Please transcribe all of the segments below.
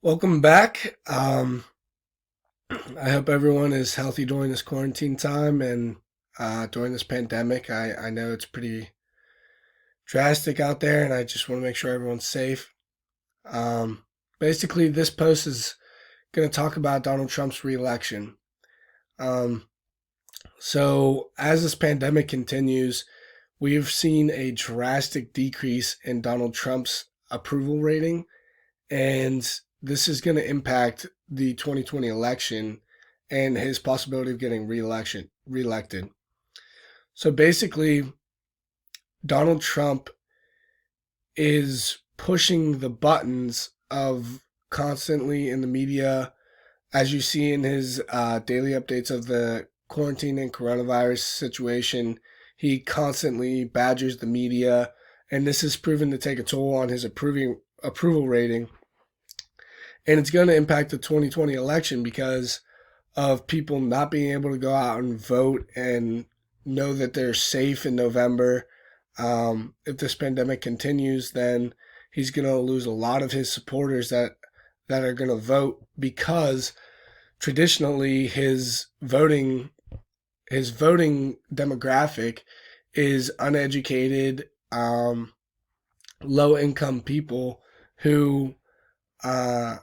Welcome back. I hope everyone is healthy during this quarantine time and during this pandemic. I know it's pretty drastic out there, and I just want to make sure everyone's safe. Um, Basically, this post is going to talk about Donald Trump's reelection. Um, as this pandemic continues, we've seen a drastic decrease in Donald Trump's approval rating, and this is going to impact the 2020 election and his possibility of getting reelected. So basically, Donald Trump is pushing the buttons of constantly in the media, as you see in his daily updates of the quarantine and coronavirus situation. He constantly badgers the media, and this has proven to take a toll on his approval rating, and it's going to impact the 2020 election because of people not being able to go out and vote and know that they're safe in November. If this pandemic continues, then he's going to lose a lot of his supporters that are going to vote, because traditionally his voting demographic is uneducated, low income people who uh,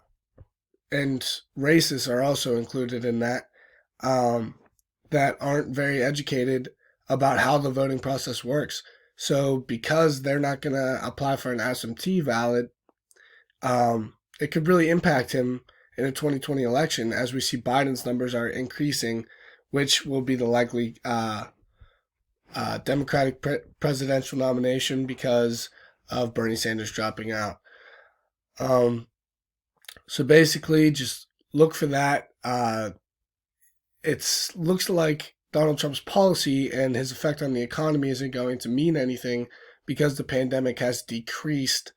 and racists are also included in that, um, that aren't very educated about how the voting process works. So because they're not going to apply for an absentee ballot, it could really impact him in a 2020 election, as we see Biden's numbers are increasing, which will be the likely Democratic presidential nomination because of Bernie Sanders dropping out. Um, so basically, just look for that. It looks like Donald Trump's policy and his effect on the economy isn't going to mean anything, because the pandemic has decreased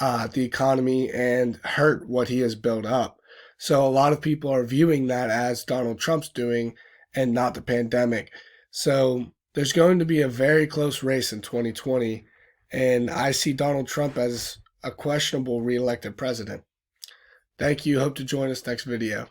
the economy and hurt what he has built up. So a lot of people are viewing that as Donald Trump's doing and not the pandemic. So there's going to be a very close race in 2020, and I see Donald Trump as a questionable reelected president. Thank you. Hope to join us next video.